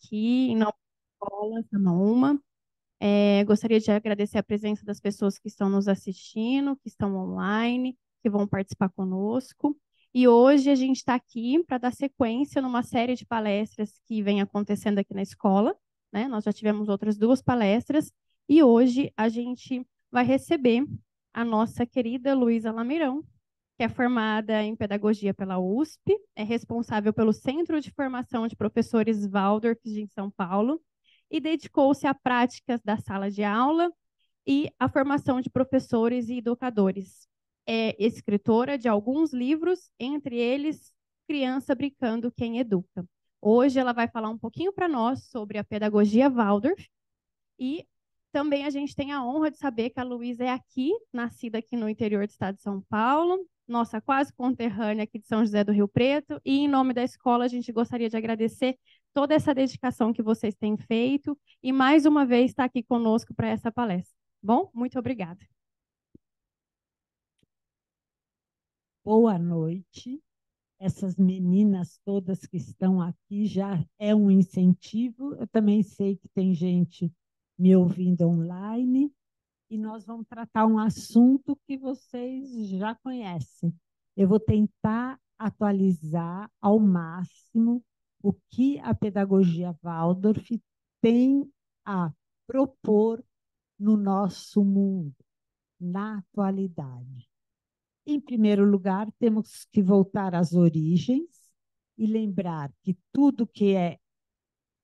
aqui em nome da escola Samaúma. Gostaria de agradecer a presença das pessoas que estão nos assistindo, que estão online, que vão participar conosco. E hoje a gente está aqui para dar sequência numa série de palestras que vem acontecendo aqui na escola, né? Nós já tivemos outras duas palestras e hoje a gente vai receber a nossa querida Luísa Lamirão, que é formada em Pedagogia pela USP, é responsável pelo Centro de Formação de Professores Waldorf de São Paulo e dedicou-se a práticas da sala de aula e a formação de professores e educadores. É escritora de alguns livros, entre eles Criança Brincando Quem Educa. Hoje ela vai falar um pouquinho para nós sobre a pedagogia Waldorf e também a gente tem a honra de saber que a Luísa é aqui, nascida aqui no interior do estado de São Paulo, nossa quase conterrânea aqui de São José do Rio Preto, e em nome da escola a gente gostaria de agradecer toda essa dedicação que vocês têm feito e mais uma vez está aqui conosco para essa palestra. Bom, muito obrigada. Boa noite. Essas meninas todas que estão aqui já é um incentivo. Eu também sei que tem gente me ouvindo online e nós vamos tratar um assunto que vocês já conhecem. Eu vou tentar atualizar ao máximo o que a pedagogia Waldorf tem a propor no nosso mundo, na atualidade. Em primeiro lugar, temos que voltar às origens e lembrar que tudo que é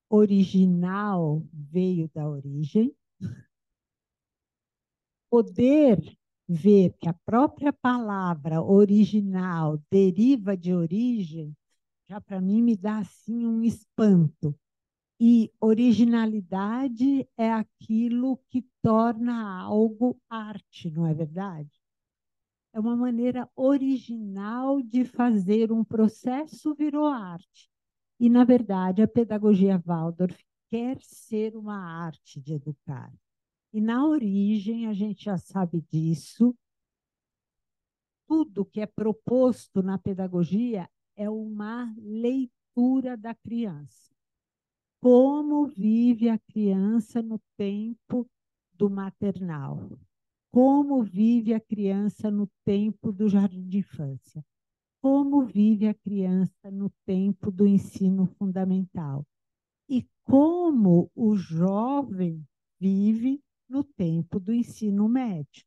original veio da origem. Poder ver que a própria palavra original deriva de origem, já para mim me dá assim um espanto. E originalidade é aquilo que torna algo arte, não é verdade? É uma maneira original de fazer um processo virou arte. E, na verdade, a pedagogia Waldorf quer ser uma arte de educar. E, na origem, a gente já sabe disso, tudo que é proposto na pedagogia é uma leitura da criança. Como vive a criança no tempo do maternal? Como vive a criança no tempo do jardim de infância? Como vive a criança no tempo do ensino fundamental? E como o jovem vive no tempo do ensino médio?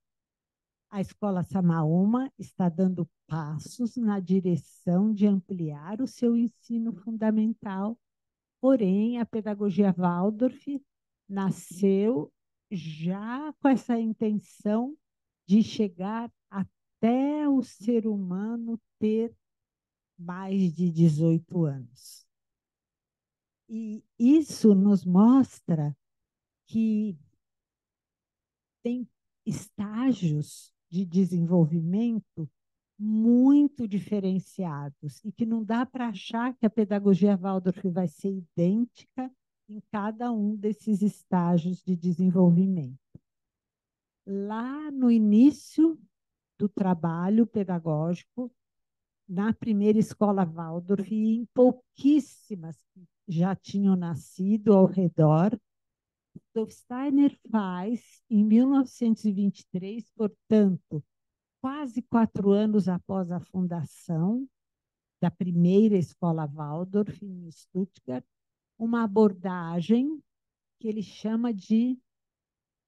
A Escola Samaúma está dando passos na direção de ampliar o seu ensino fundamental, porém, a pedagogia Waldorf nasceu já com essa intenção de chegar até o ser humano ter mais de 18 anos. E isso nos mostra que tem estágios de desenvolvimento muito diferenciados e que não dá para achar que a pedagogia Waldorf vai ser idêntica em cada um desses estágios de desenvolvimento. Lá no início do trabalho pedagógico, na primeira escola Waldorf, e em pouquíssimas que já tinham nascido ao redor, Steiner faz, em 1923, portanto, quase 4 anos após a fundação da primeira escola Waldorf em Stuttgart, uma abordagem que ele chama de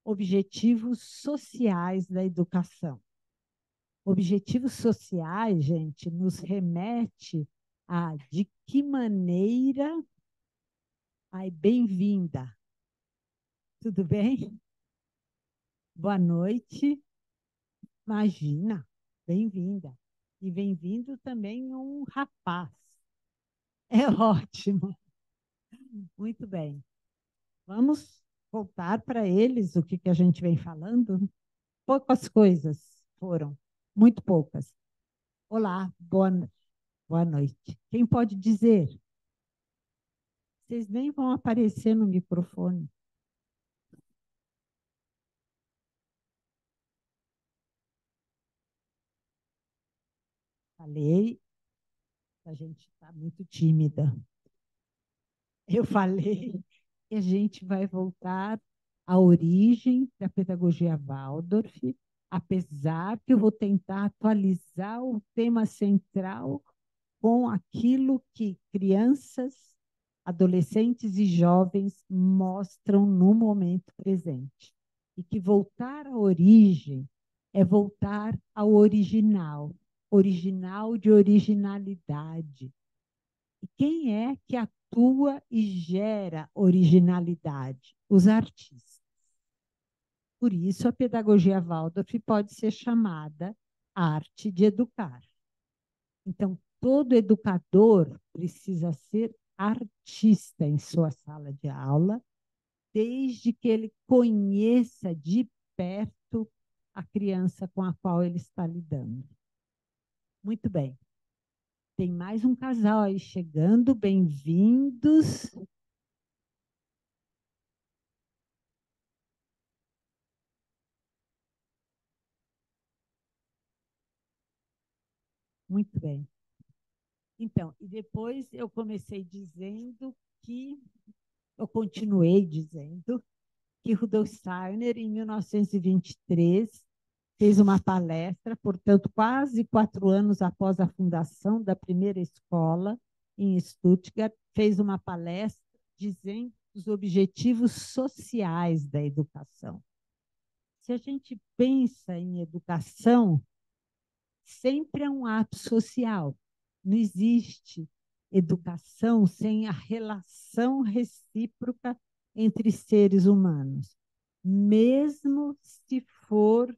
objetivos sociais da educação. Objetivos sociais, gente, nos remete a de que maneira... Ai, bem-vinda. Tudo bem? Boa noite. Imagina, bem-vinda. E bem-vindo também um rapaz. É ótimo. Muito bem. Vamos voltar para eles o que a gente vem falando? Poucas coisas foram, muito poucas. Olá, boa noite. Quem pode dizer? Vocês nem vão aparecer no microfone. Falei, a gente está muito tímida. eu falei que a gente vai voltar à origem da pedagogia Waldorf, apesar que eu vou tentar atualizar o tema central com aquilo que crianças, adolescentes e jovens mostram no momento presente. E que voltar à origem é voltar ao original, original de originalidade. E quem é que atua e gera originalidade? Os artistas. Por isso, a pedagogia Waldorf pode ser chamada arte de educar. Então, todo educador precisa ser artista em sua sala de aula, desde que ele conheça de perto a criança com a qual ele está lidando. Muito bem. Tem mais um casal aí chegando, bem-vindos. Muito bem. Então, e depois eu comecei dizendo que, eu continuei dizendo que Rudolf Steiner, em 1923, fez uma palestra, portanto, quase 4 anos após a fundação da primeira escola em Stuttgart, fez uma palestra dizendo os objetivos sociais da educação. Se a gente pensa em educação, sempre é um ato social. Não existe educação sem a relação recíproca entre seres humanos, mesmo se for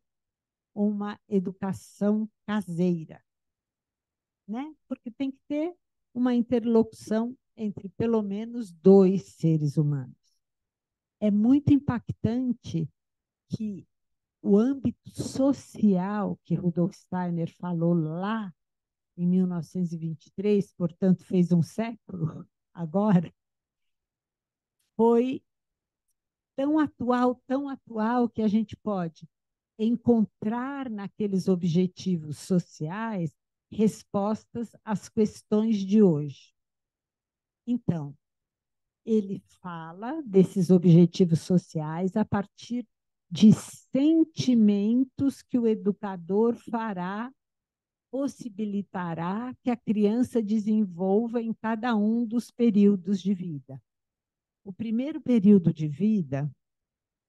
uma educação caseira, né? Porque tem que ter uma interlocução entre pelo menos dois seres humanos. É muito impactante que o âmbito social que Rudolf Steiner falou lá em 1923, portanto fez um século agora, foi tão atual que a gente pode encontrar naqueles objetivos sociais respostas às questões de hoje. Então, ele fala desses objetivos sociais a partir de sentimentos que o educador fará, possibilitará que a criança desenvolva em cada um dos períodos de vida. O primeiro período de vida,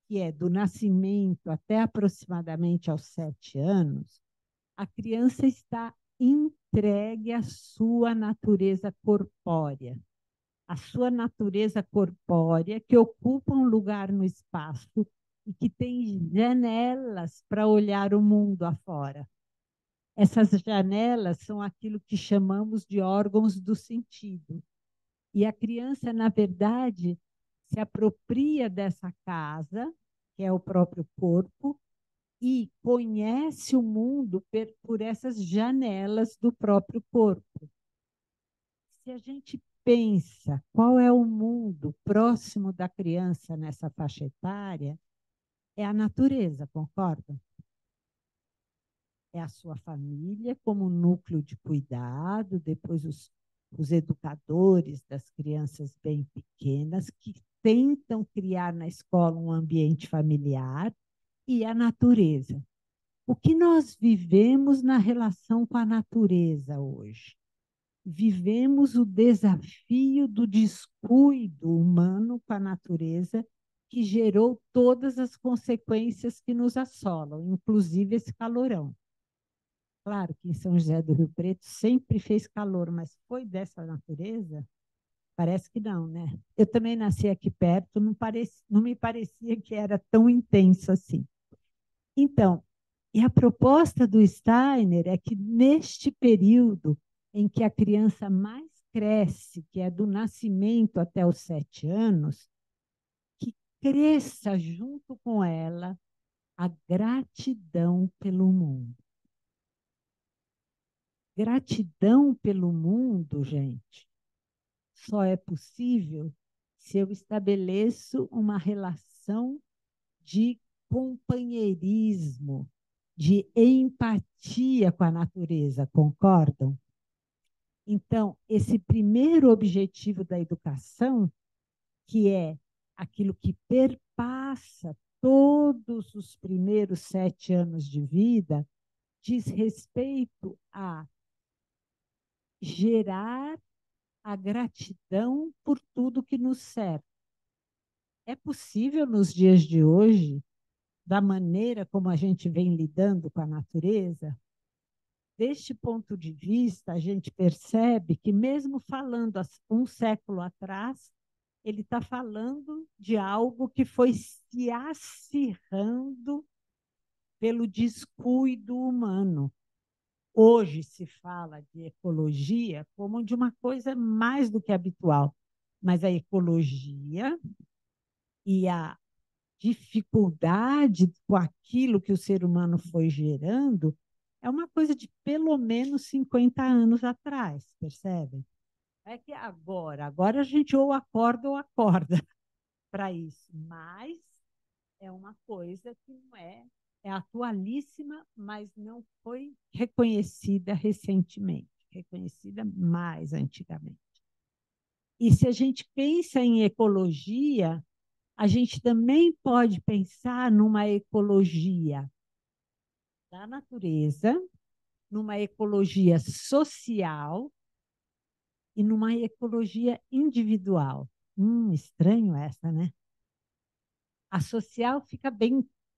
que é do nascimento até aproximadamente aos 7 anos, a criança está entregue à sua natureza corpórea. A sua natureza corpórea, que ocupa um lugar no espaço e que tem janelas para olhar o mundo afora. Essas janelas são aquilo que chamamos de órgãos do sentido. E a criança, na verdade, se apropria dessa casa, que é o próprio corpo, e conhece o mundo por essas janelas do próprio corpo. Se a gente pensa qual é o mundo próximo da criança nessa faixa etária, é a natureza, concorda? É a sua família como núcleo de cuidado, depois os educadores das crianças bem pequenas, que tentam criar na escola um ambiente familiar, e a natureza. O que nós vivemos na relação com a natureza hoje? Vivemos o desafio do descuido humano com a natureza, que gerou todas as consequências que nos assolam, inclusive esse calorão. Claro que em São José do Rio Preto sempre fez calor, mas foi dessa natureza? Parece que não, né? Eu também nasci aqui perto, não me parecia que era tão intenso assim. Então, e a proposta do Steiner é que neste período em que a criança mais cresce, que é do nascimento até os 7 anos, que cresça junto com ela a gratidão pelo mundo. Gratidão pelo mundo, gente, só é possível se eu estabeleço uma relação de companheirismo, de empatia com a natureza, concordam? Então, esse primeiro objetivo da educação que é aquilo que perpassa todos os primeiros 7 anos de vida, diz respeito a gerar a gratidão por tudo que nos cerca. É possível nos dias de hoje, da maneira como a gente vem lidando com a natureza? Deste ponto de vista, a gente percebe que, mesmo falando um século atrás, ele está falando de algo que foi se acirrando pelo descuido humano. Hoje se fala de ecologia como de uma coisa mais do que habitual, mas a ecologia e a dificuldade com aquilo que o ser humano foi gerando é uma coisa de pelo menos 50 anos atrás, percebem? É que agora a gente ou acorda para isso, mas é uma coisa que não é atualíssima, mas não foi reconhecida recentemente, reconhecida mais antigamente. E se a gente pensa em ecologia, a gente também pode pensar numa ecologia da natureza, numa ecologia social e numa ecologia individual. Estranho essa, né? A social fica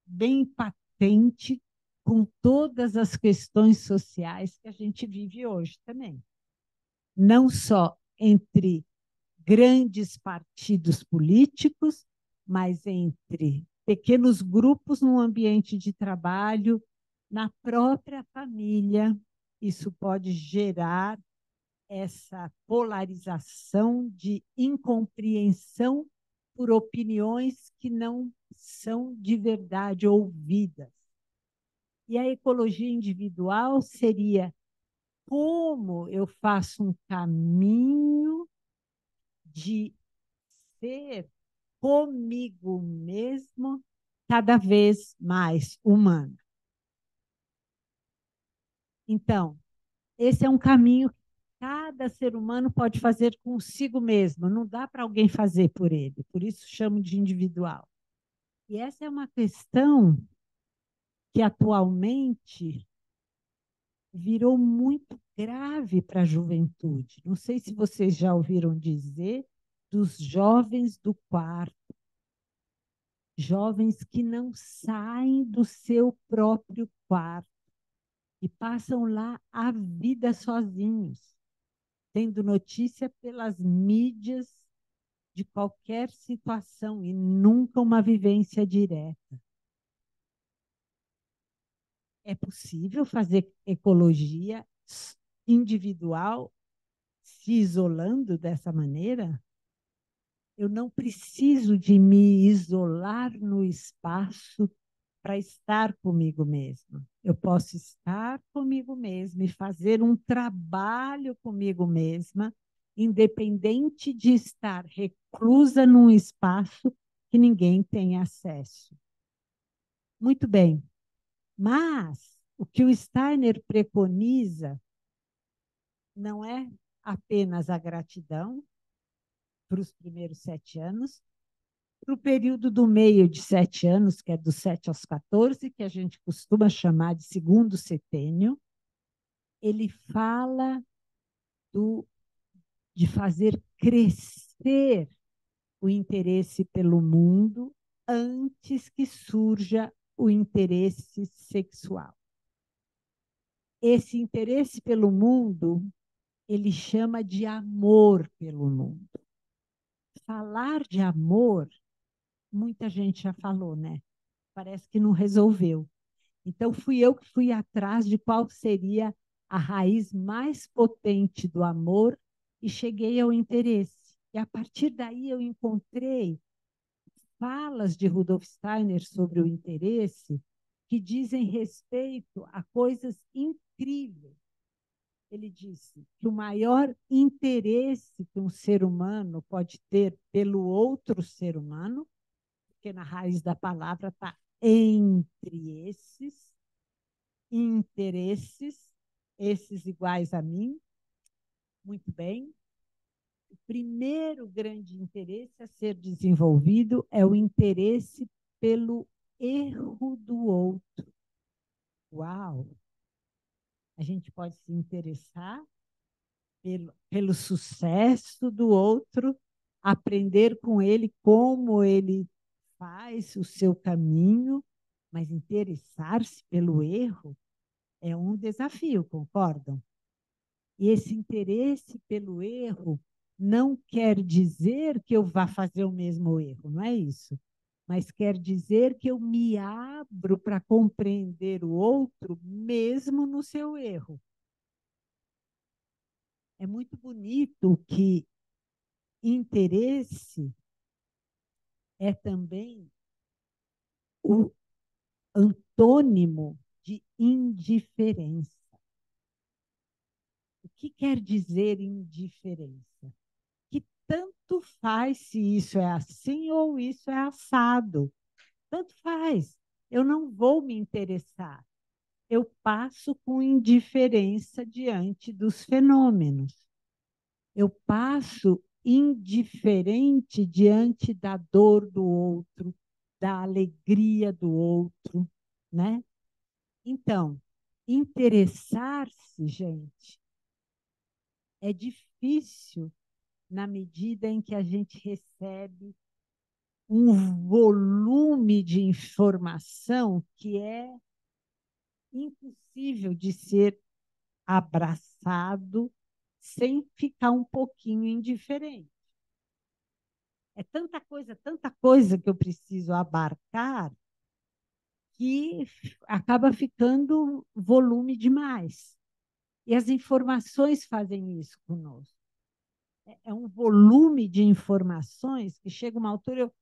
bem patente com todas as questões sociais que a gente vive hoje também. Não só entre grandes partidos políticos, mas entre pequenos grupos no ambiente de trabalho, na própria família. Isso pode gerar essa polarização de incompreensão por opiniões que não são de verdade ouvidas. E a ecologia individual seria como eu faço um caminho de ser comigo mesmo cada vez mais humano. Então, esse é um caminho que cada ser humano pode fazer consigo mesmo, não dá para alguém fazer por ele, por isso chamo de individual. E essa é uma questão que atualmente virou muito grave para a juventude. Não sei se vocês já ouviram dizer dos jovens do quarto, jovens que não saem do seu próprio quarto e passam lá a vida sozinhos, tendo notícia pelas mídias de qualquer situação e nunca uma vivência direta. É possível fazer ecologia individual se isolando dessa maneira? Eu não preciso de me isolar no espaço para estar comigo mesma. Eu posso estar comigo mesma e fazer um trabalho comigo mesma, independente de estar reclusa num espaço que ninguém tem acesso. Muito bem, mas o que o Steiner preconiza não é apenas a gratidão para os primeiros 7 anos, para o período do meio de 7 anos, que é dos 7 aos 14, que a gente costuma chamar de segundo setênio, ele fala de fazer crescer o interesse pelo mundo antes que surja o interesse sexual. Esse interesse pelo mundo, ele chama de amor pelo mundo. Falar de amor, muita gente já falou, né? Parece que não resolveu. Então, fui eu que fui atrás de qual seria a raiz mais potente do amor e cheguei ao interesse. E a partir daí eu encontrei falas de Rudolf Steiner sobre o interesse que dizem respeito a coisas incríveis. Ele disse que o maior interesse que um ser humano pode ter pelo outro ser humano, porque na raiz da palavra está entre esses, interesses, esses iguais a mim, muito bem. o primeiro grande interesse a ser desenvolvido é o interesse pelo erro do outro. Uau! A gente pode se interessar pelo sucesso do outro, aprender com ele como ele faz o seu caminho, mas interessar-se pelo erro é um desafio, concordam? E esse interesse pelo erro não quer dizer que eu vá fazer o mesmo erro, não é isso. Mas quer dizer que eu me abro para compreender o outro, mesmo no seu erro. É muito bonito que interesse é também o antônimo de indiferença. O que quer dizer indiferença? Que tanto faz se isso é assim ou isso é assado. Tanto faz. Eu não vou me interessar. Eu passo com indiferença diante dos fenômenos. Eu passo indiferente diante da dor do outro, da alegria do outro, né? Então, interessar-se, gente, é difícil na medida em que a gente recebe um volume de informação que é impossível de ser abraçado sem ficar um pouquinho indiferente. É tanta coisa que eu preciso abarcar que acaba ficando volume demais. E as informações fazem isso conosco. É um volume de informações que chega uma altura, eu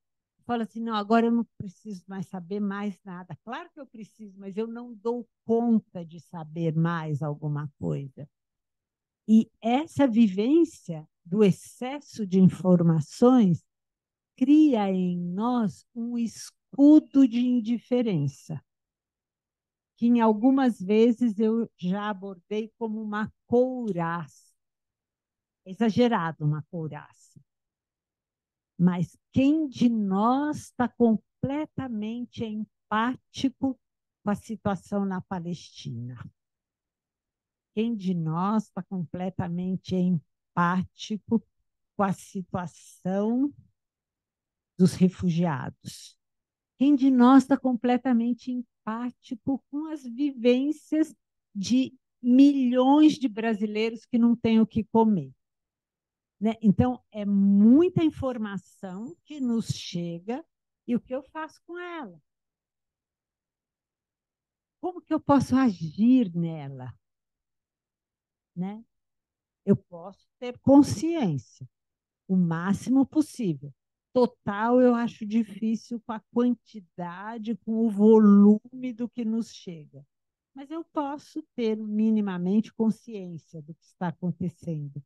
falo assim, não, agora eu não preciso mais saber mais nada. Claro que eu preciso, mas eu não dou conta de saber mais alguma coisa. E essa vivência do excesso de informações cria em nós um escudo de indiferença, que em algumas vezes eu já abordei como uma couraça. Exagerado uma couraça. Mas quem de nós está completamente empático com a situação na Palestina? Quem de nós está completamente empático com a situação dos refugiados? Quem de nós está completamente empático com as vivências de milhões de brasileiros que não têm o que comer? Né? Então, é muita informação que nos chega e o que eu faço com ela? Como que eu posso agir nela? Né? Eu posso ter consciência, o máximo possível. Total, eu acho difícil com a quantidade, com o volume do que nos chega. Mas eu posso ter minimamente consciência do que está acontecendo.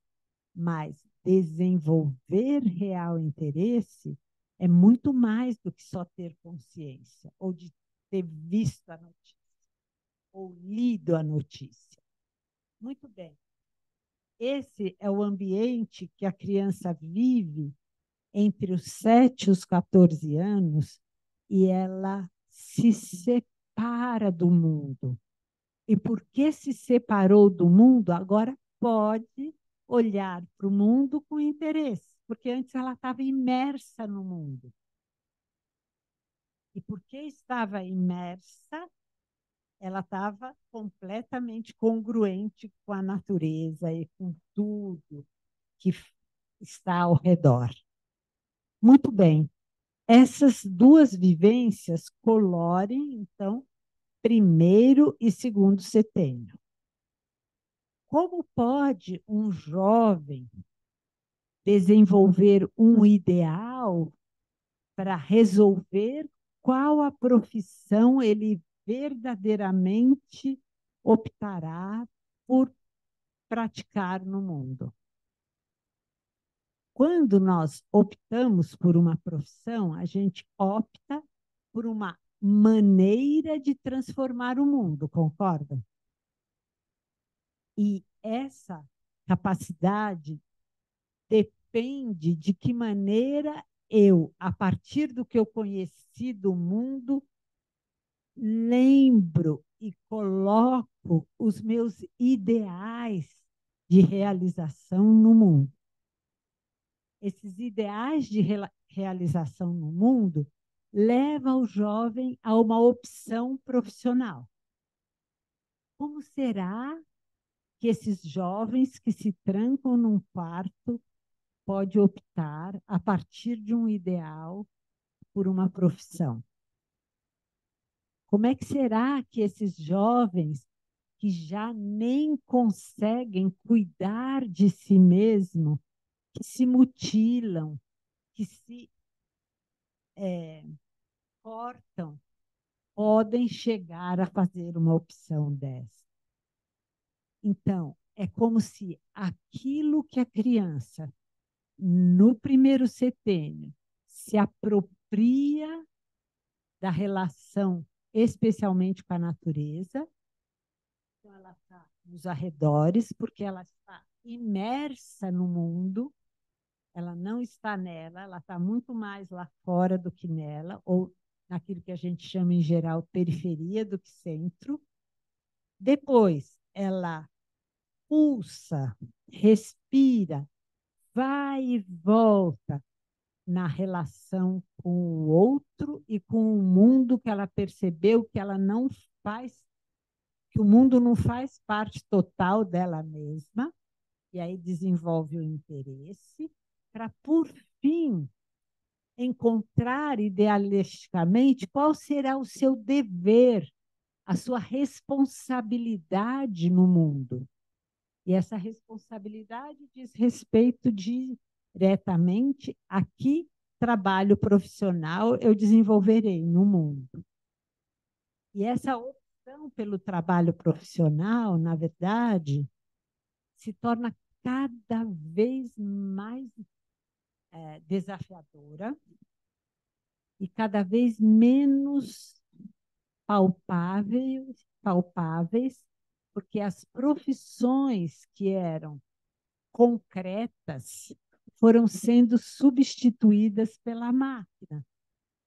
Mas desenvolver real interesse é muito mais do que só ter consciência, ou de ter visto a notícia, ou lido a notícia. Muito bem. Esse é o ambiente que a criança vive entre os 7 e os 14 anos e ela se separa do mundo. E porque se separou do mundo, agora pode olhar para o mundo com interesse, porque antes ela estava imersa no mundo. E porque estava imersa, ela estava completamente congruente com a natureza e com tudo que está ao redor. Muito bem. Essas duas vivências colorem, então, primeiro e segundo setênio. Como pode um jovem desenvolver um ideal para resolver qual a profissão ele verdadeiramente optará por praticar no mundo? Quando nós optamos por uma profissão, a gente opta por uma maneira de transformar o mundo, concordam? E essa capacidade depende depende de que maneira eu, a partir do que eu conheci do mundo, lembro e coloco os meus ideais de realização no mundo. Esses ideais de realização no mundo levam o jovem a uma opção profissional. Como será que esses jovens que se trancam num quarto podem optar, a partir de um ideal, por uma profissão? Como é que será que esses jovens que já nem conseguem cuidar de si mesmo, que se mutilam, que se cortam, podem chegar a fazer uma opção dessa? Então, é como se aquilo que a criança, no primeiro setênio, se apropria da relação, especialmente com a natureza. Então, ela está nos arredores, porque ela está imersa no mundo, ela não está nela, ela está muito mais lá fora do que nela, ou naquilo que a gente chama em geral periferia do que centro. Depois, ela pulsa, respira, vai e volta na relação com o outro e com o mundo que ela percebeu que ela não faz, que o mundo não faz parte total dela mesma, e aí desenvolve o interesse, para, por fim, encontrar idealisticamente qual será o seu dever, a sua responsabilidade no mundo. E essa responsabilidade diz respeito diretamente a que trabalho profissional eu desenvolverei no mundo. E essa opção pelo trabalho profissional, na verdade, se torna cada vez mais desafiadora e cada vez menos palpáveis, porque as profissões que eram concretas foram sendo substituídas pela máquina,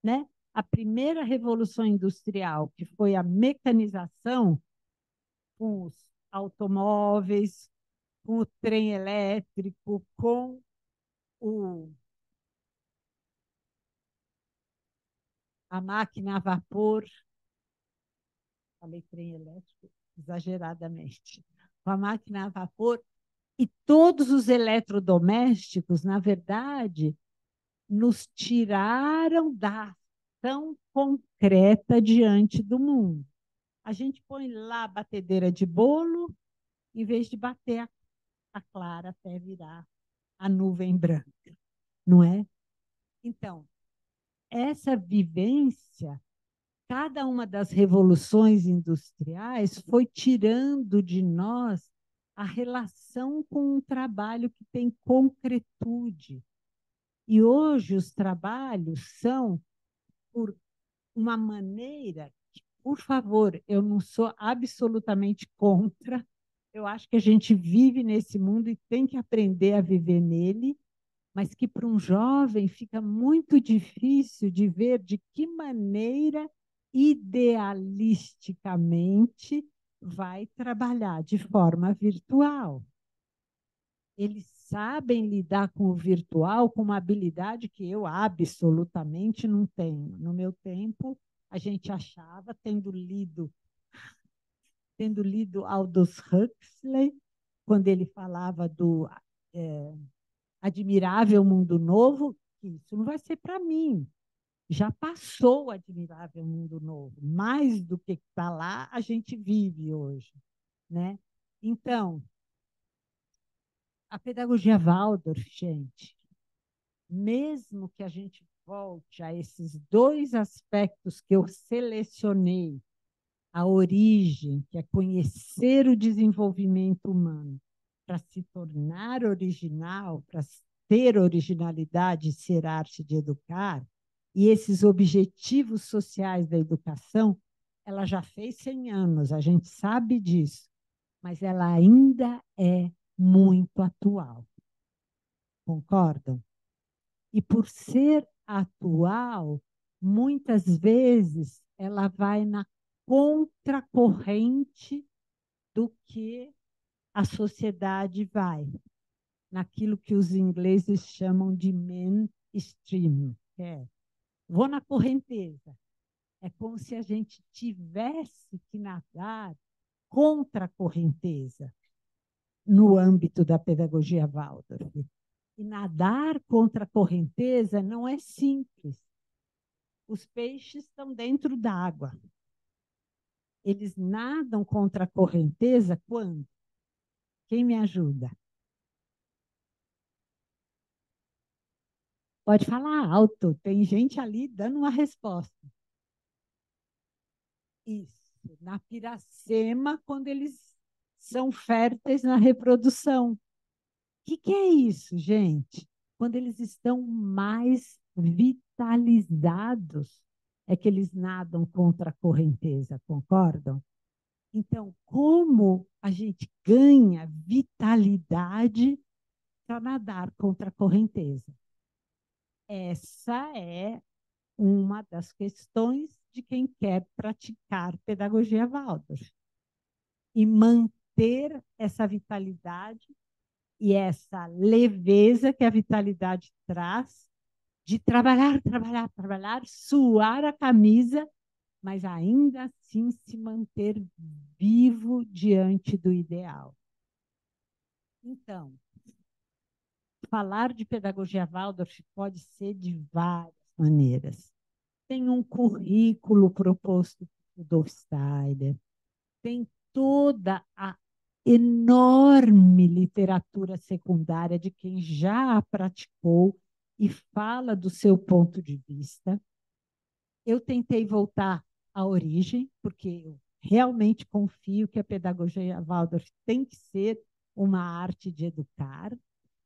né? A primeira revolução industrial, que foi a mecanização, com os automóveis, com o trem elétrico, com a máquina a vapor, falei trem elétrico exageradamente, com a máquina a vapor, e todos os eletrodomésticos, na verdade, nos tiraram da ação concreta diante do mundo. A gente põe lá a batedeira de bolo, em vez de bater a clara até virar a nuvem branca, não é? Então, essa vivência, cada uma das revoluções industriais foi tirando de nós a relação com um trabalho que tem concretude. E hoje os trabalhos são por uma maneira que, por favor, eu não sou absolutamente contra. Eu acho que a gente vive nesse mundo e tem que aprender a viver nele, mas que para um jovem fica muito difícil de ver de que maneira idealisticamente vai trabalhar de forma virtual. Eles sabem lidar com o virtual com uma habilidade que eu absolutamente não tenho. No meu tempo, a gente achava, tendo lido Aldous Huxley, quando ele falava do admirável mundo novo, que isso não vai ser para mim. Já passou o admirável mundo novo. Mais do que está lá, a gente vive hoje, né? Então, a pedagogia Waldorf, gente, mesmo que a gente volte a esses dois aspectos que eu selecionei, a origem, que é conhecer o desenvolvimento humano, para se tornar original, para ter originalidade e ser arte de educar, e esses objetivos sociais da educação, ela já fez 100 anos, a gente sabe disso, mas ela ainda é muito atual. concordam? E por ser atual, muitas vezes ela vai na contracorrente do que a sociedade vai, naquilo que os ingleses chamam de mainstream, que é, vou na correnteza. É como se a gente tivesse que nadar contra a correnteza no âmbito da pedagogia Waldorf. E nadar contra a correnteza não é simples. Os peixes estão dentro d'água. Eles nadam contra a correnteza quando? Quem me ajuda? Pode falar alto, tem gente ali dando uma resposta. Isso, na piracema, quando eles são férteis na reprodução. O que é isso, gente? Quando eles estão mais vitalizados, é que eles nadam contra a correnteza, concordam? Então, como a gente ganha vitalidade para nadar contra a correnteza? Essa é uma das questões de quem quer praticar pedagogia Waldorf. E manter essa vitalidade e essa leveza que a vitalidade traz de trabalhar, trabalhar, trabalhar, suar a camisa, mas ainda assim se manter vivo diante do ideal. Então, falar de pedagogia Waldorf pode ser de várias maneiras. Tem um currículo proposto por Rudolf Steiner, tem toda a enorme literatura secundária de quem já a praticou e fala do seu ponto de vista. Eu tentei voltar à origem, porque eu realmente confio que a pedagogia Waldorf tem que ser uma arte de educar,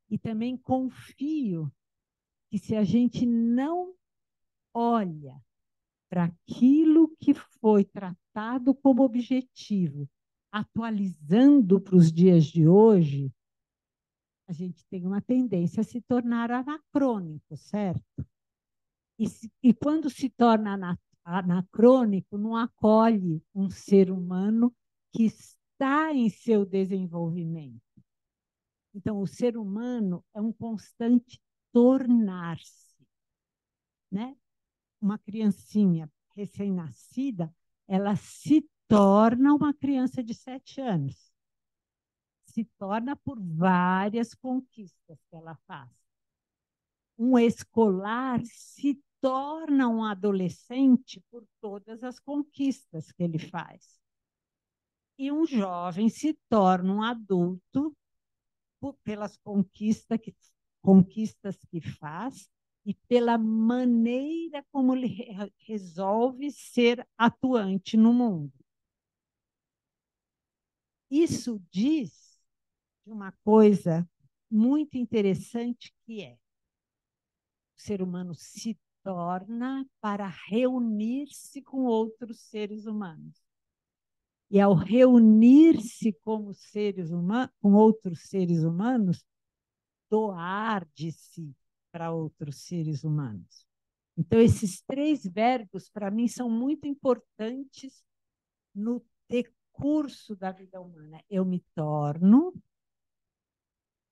e também confio que se a gente não olha para aquilo que foi tratado como objetivo, atualizando para os dias de hoje, a gente tem uma tendência a se tornar anacrônico, certo? E quando se torna anacrônico, não acolhe um ser humano que está em seu desenvolvimento. Então, o ser humano é um constante tornar-se, né? Uma criancinha recém-nascida, ela se torna uma criança de 7 anos. Se torna por várias conquistas que ela faz. Um escolar se torna um adolescente por todas as conquistas que ele faz. E um jovem se torna um adulto pelas conquistas que faz e pela maneira como ele resolve ser atuante no mundo. Isso diz de uma coisa muito interessante que é: o ser humano se torna para reunir-se com outros seres humanos. E ao reunir-se como seres humanos, com outros seres humanos, doar de si para outros seres humanos. Então, esses 3 verbos, para mim, são muito importantes no decurso da vida humana. Eu me torno,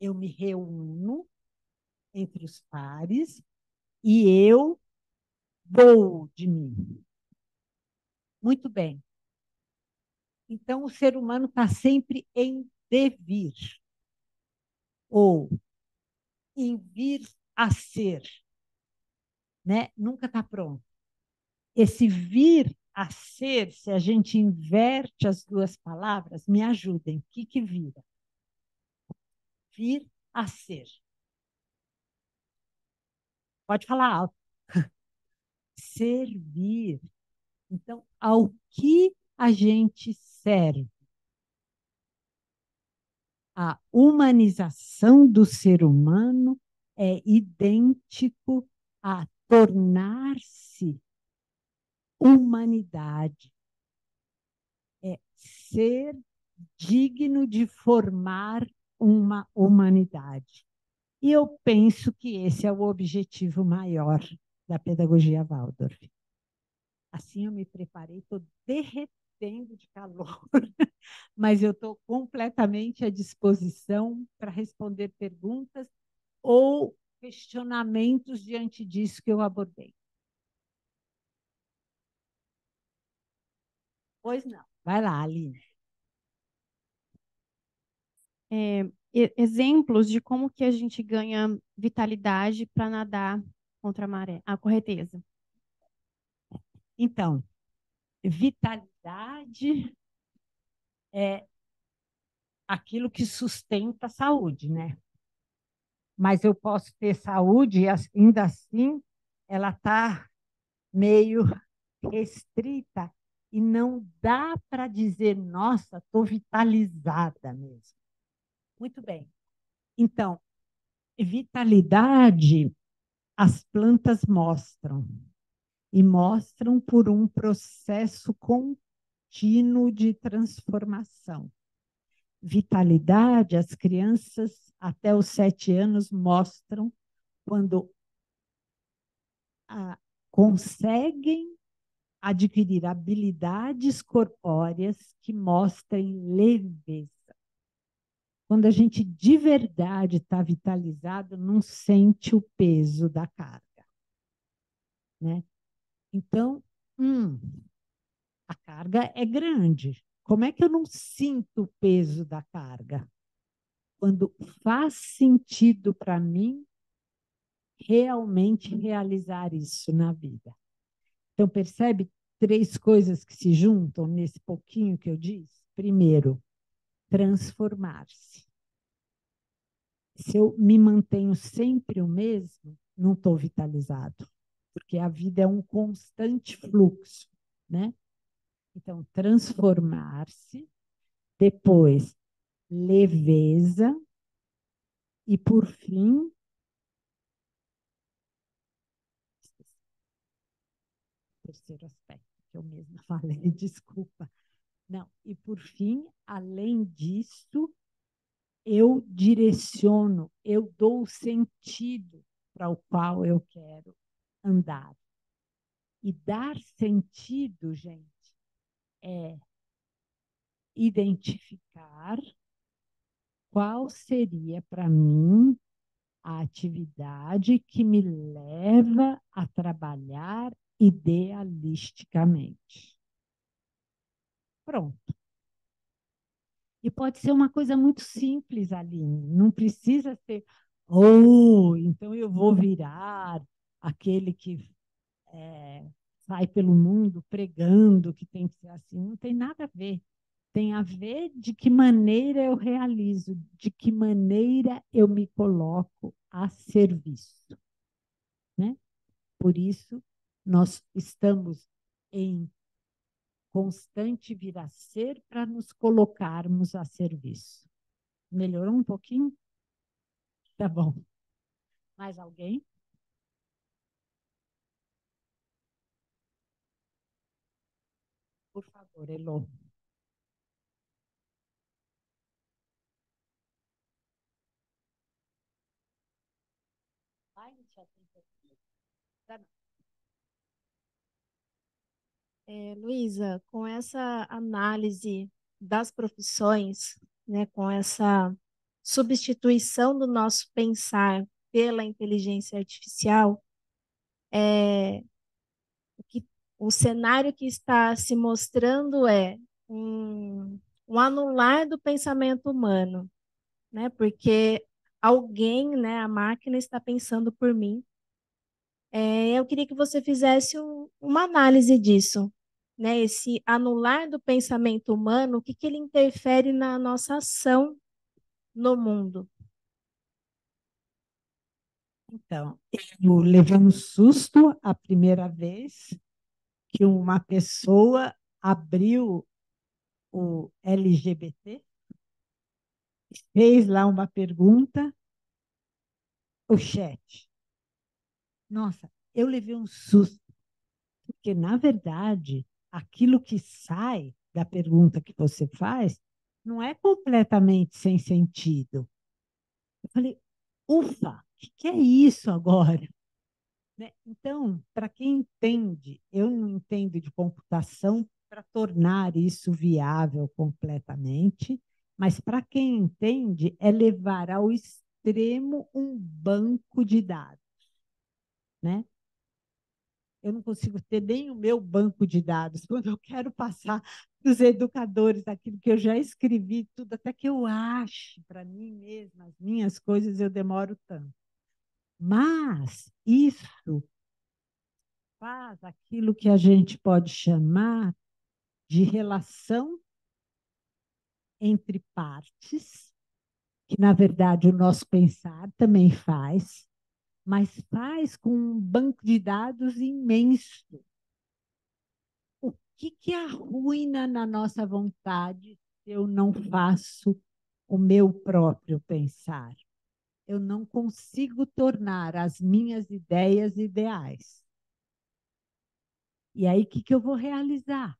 eu me reúno entre os pares e eu dou de mim. Muito bem. Então, o ser humano está sempre em devir, ou em vir a ser, né? Nunca está pronto. Esse vir a ser, se a gente inverte as 2 palavras, me ajudem. O que vira? Vir a ser. Pode falar alto. Servir. Então, ao que a gente serve? A humanização do ser humano é idêntico a tornar-se humanidade. É ser digno de formar uma humanidade. E eu penso que esse é o objetivo maior da pedagogia Waldorf. Assim eu me preparei, estou derretendo de calor, mas eu estou completamente à disposição para responder perguntas ou questionamentos diante disso que eu abordei. Pois não. Vai lá, Aline. Exemplos de como que a gente ganha vitalidade para nadar contra a maré, a correnteza. Então, vitalidade é aquilo que sustenta a saúde, né? Mas eu posso ter saúde e ainda assim ela está meio restrita e não dá para dizer, nossa, estou vitalizada mesmo. Muito bem. Então, vitalidade as plantas mostram, e mostram por um processo contínuo de transformação. Vitalidade, as crianças até os 7 anos mostram quando conseguem adquirir habilidades corpóreas que mostrem leveza. Quando a gente de verdade está vitalizado, não sente o peso da carga, né? Então, a carga é grande. Como é que eu não sinto o peso da carga? Quando faz sentido para mim realmente realizar isso na vida. Então, percebe 3 coisas que se juntam nesse pouquinho que eu disse? Primeiro, transformar-se. Se eu me mantenho sempre o mesmo, não estou vitalizado, porque a vida é um constante fluxo, né? Então, transformar-se, depois, leveza, e, por fim, terceiro aspecto, que eu mesma falei, desculpa. Não, e por fim, além disso, eu direciono, eu dou o sentido para o qual eu quero andar. E dar sentido, gente, é identificar qual seria para mim a atividade que me leva a trabalhar idealisticamente. Pronto. E pode ser uma coisa muito simples, Aline. Não precisa ser, então eu vou virar aquele que sai pelo mundo pregando que tem que ser assim. Não tem nada a ver. Tem a ver de que maneira eu realizo, de que maneira eu me coloco a serviço, né? Por isso, nós estamos em constante vir a ser para nos colocarmos a serviço. Melhorou um pouquinho? Tá bom. Mais alguém? Por favor, Elô. Vai, tá. Luísa, com essa análise das profissões, né, com essa substituição do nosso pensar pela inteligência artificial, o, que, o cenário que está se mostrando é um anular do pensamento humano, né, porque alguém, né, a máquina está pensando por mim. Eu queria que você fizesse uma análise disso, né? Esse anular do pensamento humano, o que, que ele interfere na nossa ação no mundo? Então, eu levei um susto a primeira vez que uma pessoa abriu o LGBT, fez lá uma pergunta, o chat. Nossa, eu levei um susto, porque, na verdade, aquilo que sai da pergunta que você faz não é completamente sem sentido. Eu falei, ufa, o que é isso agora? Né? Então, para quem entende, eu não entendo de computação para tornar isso viável completamente, mas para quem entende, é levar ao extremo um banco de dados, né? Eu não consigo ter nem o meu banco de dados. Quando eu quero passar para os educadores aquilo que eu já escrevi, tudo, até que eu ache para mim mesma as minhas coisas, eu demoro tanto. Mas isso faz aquilo que a gente pode chamar de relação entre partes, que na verdade o nosso pensar também faz, mas faz com um banco de dados imenso. O que arruina na nossa vontade se eu não faço o meu próprio pensar? Eu não consigo tornar as minhas ideias ideais. E aí, o que eu vou realizar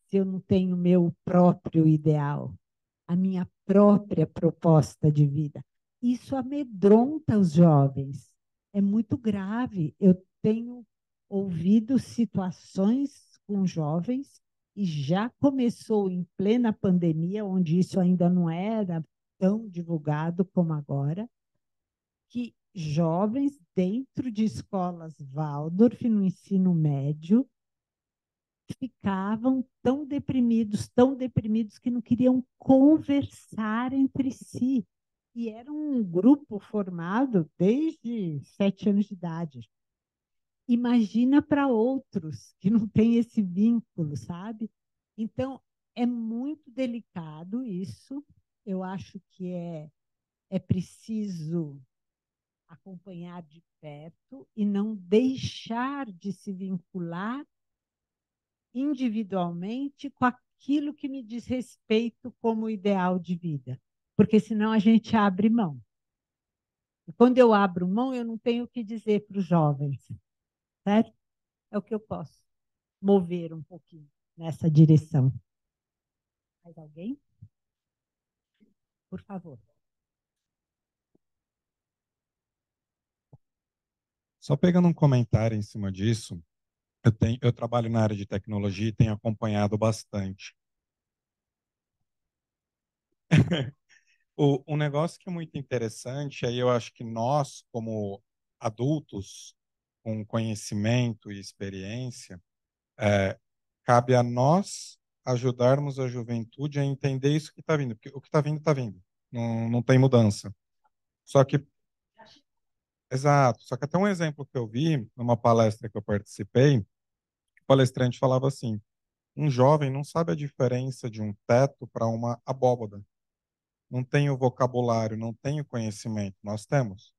se eu não tenho o meu próprio ideal, a minha própria proposta de vida? Isso amedronta os jovens. É muito grave. Eu tenho ouvido situações com jovens e já começou em plena pandemia, onde isso ainda não era tão divulgado como agora, que jovens dentro de escolas Waldorf no ensino médio ficavam tão deprimidos que não queriam conversar entre si. E era um grupo formado desde 7 anos de idade. Imagina para outros que não têm esse vínculo, sabe? Então, é muito delicado isso. Eu acho que é preciso acompanhar de perto e não deixar de se vincular individualmente com aquilo que me diz respeito como ideal de vida, porque senão a gente abre mão. E quando eu abro mão, eu não tenho o que dizer para os jovens, certo? É o que eu posso mover um pouquinho nessa direção. Mais alguém? Por favor. Só pegando um comentário em cima disso, eu trabalho na área de tecnologia e tenho acompanhado bastante. Um negócio que é muito interessante, aí eu acho que nós, como adultos, com conhecimento e experiência, é, cabe a nós ajudarmos a juventude a entender isso que está vindo, porque o que está vindo, está vindo. Não, não tem mudança. Só que, exato, só que até um exemplo que eu vi numa palestra que eu participei, o palestrante falava assim: um jovem não sabe a diferença de um teto para uma abóbada. Não tem o vocabulário, não tem o conhecimento. Nós temos.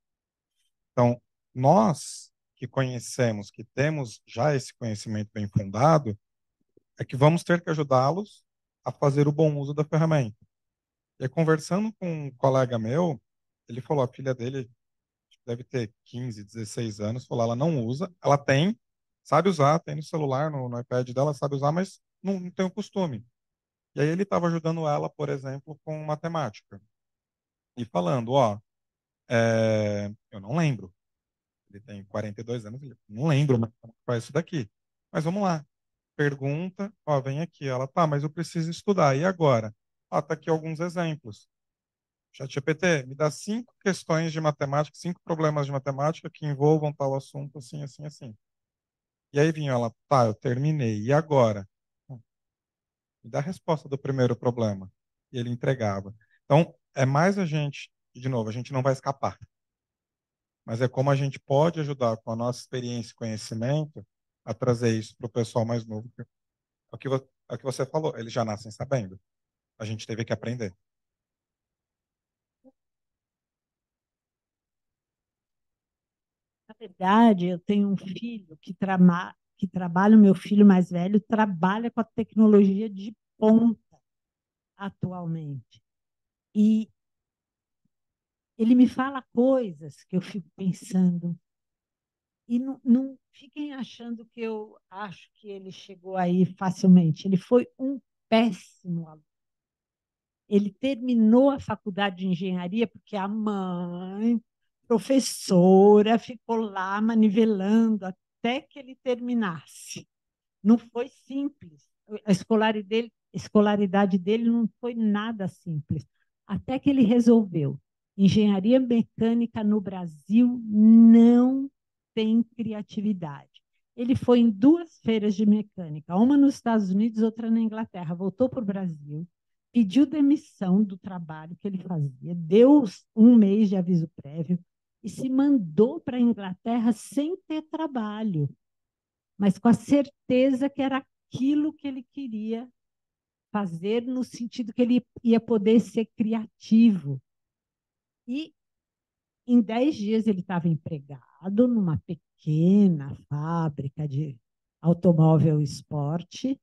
Então, nós que conhecemos, que temos já esse conhecimento bem fundado, é que vamos ter que ajudá-los a fazer o bom uso da ferramenta. E aí, conversando com um colega meu, ele falou, a filha dele deve ter 15, 16 anos, falou, ela não usa, ela tem, sabe usar, tem no celular, no iPad dela, sabe usar, mas não tem o costume. E aí ele estava ajudando ela, por exemplo, com matemática. E falando, ó, eu não lembro. Ele tem 42 anos, ele não lembro como faz isso daqui. Mas vamos lá. Pergunta, ó, vem aqui. Ela, tá, mas eu preciso estudar. E agora? Ó, tá aqui alguns exemplos. ChatGPT, me dá 5 questões de matemática, 5 problemas de matemática que envolvam tal assunto, assim, assim, assim. E aí vinha ela, tá, eu terminei. E agora? Me dá a resposta do primeiro problema. E ele entregava. Então, é mais a gente, de novo, a gente não vai escapar, mas é como a gente pode ajudar com a nossa experiência e conhecimento a trazer isso para o pessoal mais novo. É o que você falou, eles já nascem sabendo. A gente teve que aprender. Na verdade, eu tenho um filho que trabalha, o meu filho mais velho trabalha com a tecnologia de ponta atualmente. E ele me fala coisas que eu fico pensando. E não fiquem achando que eu acho que ele chegou aí facilmente. Ele foi um péssimo aluno. Ele terminou a faculdade de engenharia porque a mãe, professora, ficou lá manivelando até que ele terminasse. Não foi simples. A escolaridade dele não foi nada simples. Até que ele resolveu. Engenharia mecânica no Brasil não tem criatividade. Ele foi em 2 feiras de mecânica, uma nos Estados Unidos, outra na Inglaterra. Voltou para o Brasil, pediu demissão do trabalho que ele fazia, deu 1 mês de aviso prévio e se mandou para a Inglaterra sem ter trabalho, mas com a certeza que era aquilo que ele queria fazer, no sentido que ele ia poder ser criativo. E em 10 dias ele estava empregado numa pequena fábrica de automóvel esporte,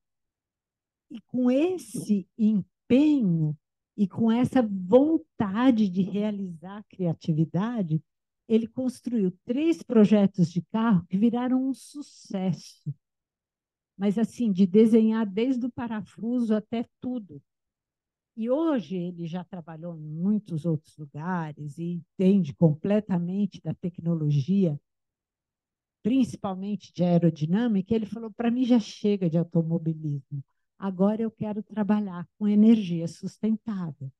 e com esse empenho e com essa vontade de realizar a criatividade, ele construiu 3 projetos de carro que viraram um sucesso. Mas assim, de desenhar desde o parafuso até tudo. E hoje ele já trabalhou em muitos outros lugares e entende completamente da tecnologia, principalmente de aerodinâmica. Ele falou: para mim já chega de automobilismo. Agora eu quero trabalhar com energia sustentável.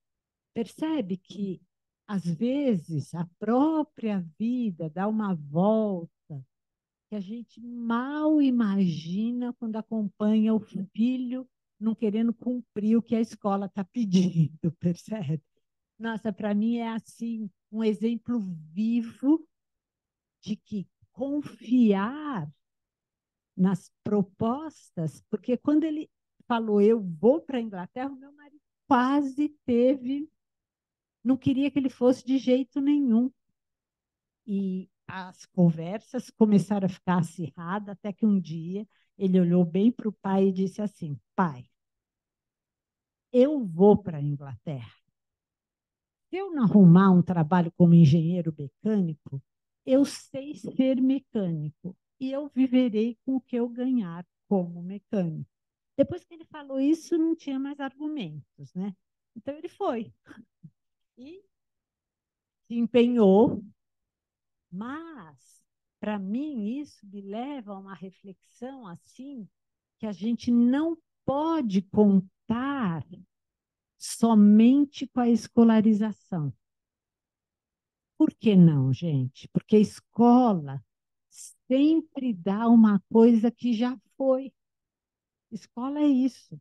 Percebe que, às vezes, a própria vida dá uma volta que a gente mal imagina quando acompanha o filho não querendo cumprir o que a escola está pedindo, percebe? Nossa, para mim é assim um exemplo vivo de que confiar nas propostas, porque quando ele falou eu vou para a Inglaterra, o meu marido quase teve, não queria que ele fosse de jeito nenhum. E as conversas começaram a ficar acirradas, até que um dia ele olhou bem para o pai e disse assim: pai, eu vou para a Inglaterra. Se eu não arrumar um trabalho como engenheiro mecânico, eu sei ser mecânico e eu viverei com o que eu ganhar como mecânico. Depois que ele falou isso, não tinha mais argumentos, né? Então ele foi e se empenhou, mas para mim isso me leva a uma reflexão assim, que a gente não pode contar somente com a escolarização. Por que não, gente? Porque a escola sempre dá uma coisa que já foi. Escola é isso,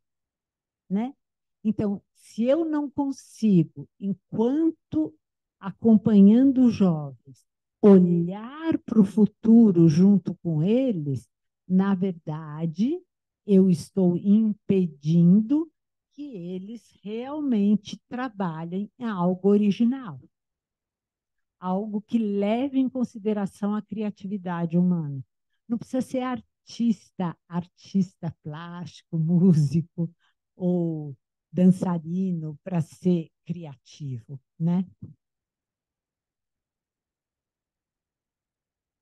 né? Então, se eu não consigo, enquanto acompanhando os jovens, olhar para o futuro junto com eles, na verdade, eu estou impedindo que eles realmente trabalhem em algo original, algo que leve em consideração a criatividade humana. Não precisa ser artista plástico, músico ou dançarino para ser criativo, né?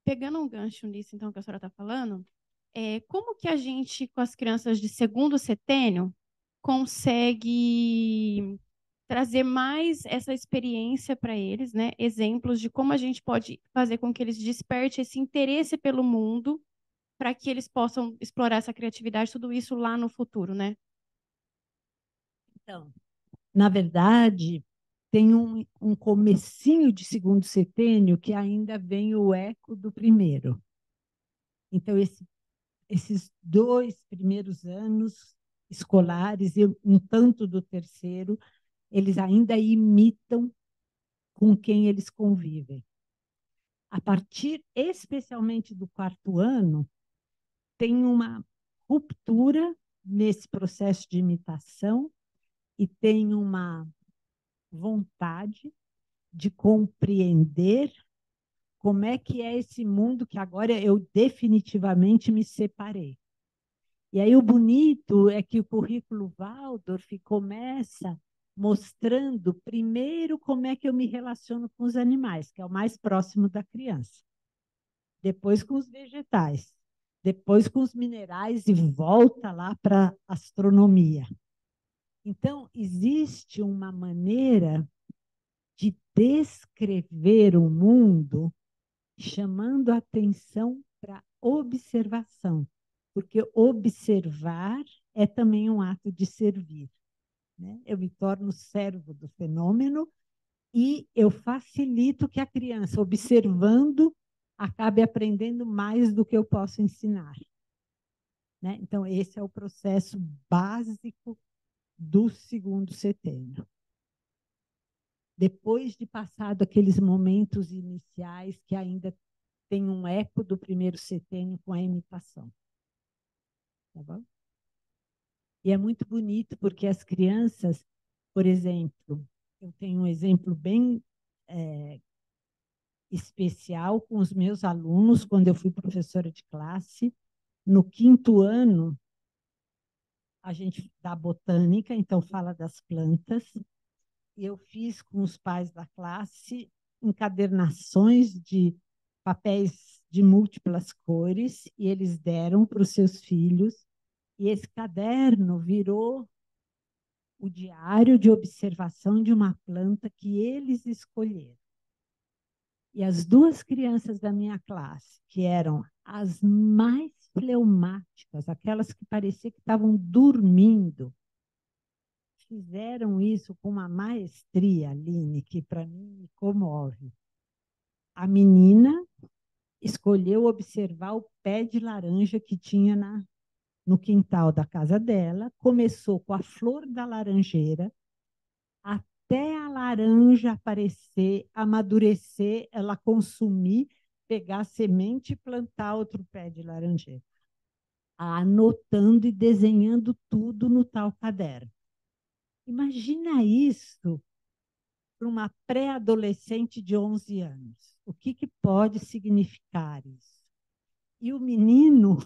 Pegando um gancho nisso, então, que a senhora está falando, como que a gente, com as crianças de segundo setênio, consegue trazer mais essa experiência para eles, né? Exemplos de como a gente pode fazer com que eles despertem esse interesse pelo mundo para que eles possam explorar essa criatividade, tudo isso lá no futuro, né? Então, na verdade, tem um comecinho de segundo setênio que ainda vem o eco do primeiro. Então, esses 2 primeiros anos escolares e um tanto do terceiro, eles ainda imitam com quem eles convivem. A partir, especialmente do 4º ano, tem uma ruptura nesse processo de imitação e tem uma vontade de compreender como é que é esse mundo que agora eu definitivamente me separei. E aí o bonito é que o currículo Waldorf começa mostrando primeiro como é que eu me relaciono com os animais, que é o mais próximo da criança. Depois com os vegetais, depois com os minerais e volta lá para a astronomia. Então, existe uma maneira de descrever o mundo chamando a atenção para observação, porque observar é também um ato de servir, né? Eu me torno servo do fenômeno e eu facilito que a criança, observando, acabe aprendendo mais do que eu posso ensinar, né? Então, esse é o processo básico do segundo setênio. Depois de passado aqueles momentos iniciais que ainda tem um eco do primeiro setênio com a imitação. Tá bom? E é muito bonito porque as crianças, por exemplo, eu tenho um exemplo bem especial com os meus alunos, quando eu fui professora de classe. No 5º ano, a gente dá botânica, então fala das plantas, e eu fiz com os pais da classe encadernações de papéis de múltiplas cores, e eles deram para os seus filhos, e esse caderno virou o diário de observação de uma planta que eles escolheram. E as 2 crianças da minha classe, que eram as mais fleumáticas, aquelas que parecia que estavam dormindo, fizeram isso com uma maestria, Aline, que para mim me comove. A menina escolheu observar o pé de laranja que tinha no quintal da casa dela, começou com a flor da laranjeira, até a laranja aparecer, amadurecer, ela consumir, pegar a semente e plantar outro pé de laranjeira, anotando e desenhando tudo no tal caderno. Imagina isso para uma pré-adolescente de 11 anos. O que pode significar isso? E o menino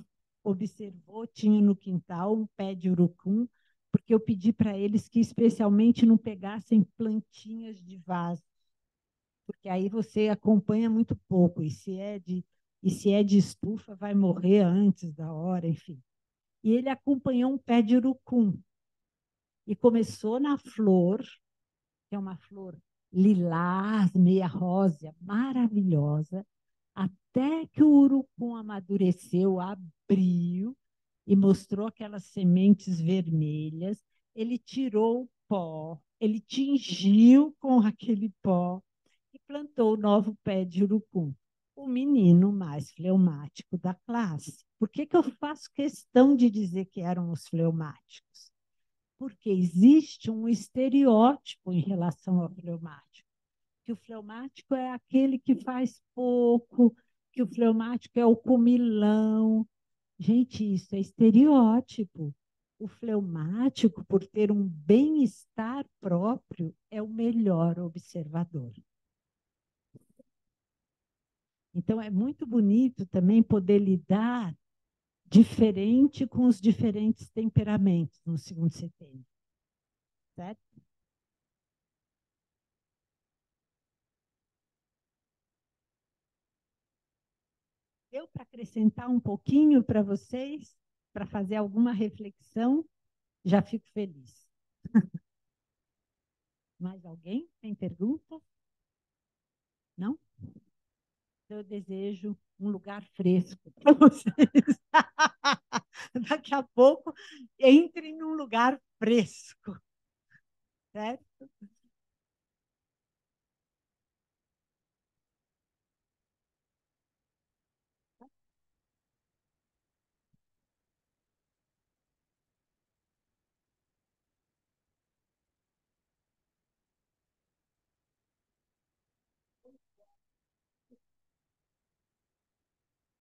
observou, tinha no quintal um pé de urucum, porque eu pedi para eles que especialmente não pegassem plantinhas de vaso, porque aí você acompanha muito pouco, e se é de estufa, vai morrer antes da hora, enfim. E ele acompanhou um pé de urucum, e começou na flor, que é uma flor lilás, meia rosa, maravilhosa, até que o urucum amadureceu, abriu e mostrou aquelas sementes vermelhas. Ele tirou o pó, ele tingiu com aquele pó e plantou o novo pé de urucum. O menino mais fleumático da classe. Por que eu faço questão de dizer que eram os fleumáticos? Porque existe um estereótipo em relação ao fleumático, que o fleumático é aquele que faz pouco, que o fleumático é o comilão. Gente, isso é estereótipo. O fleumático, por ter um bem-estar próprio, é o melhor observador. Então, é muito bonito também poder lidar diferente com os diferentes temperamentos no segundo setênio. Certo? Eu, para acrescentar um pouquinho para vocês, para fazer alguma reflexão, já fico feliz. Mais alguém tem pergunta? Não? Então, eu desejo um lugar fresco para vocês. Daqui a pouco, entrem num lugar fresco. Certo?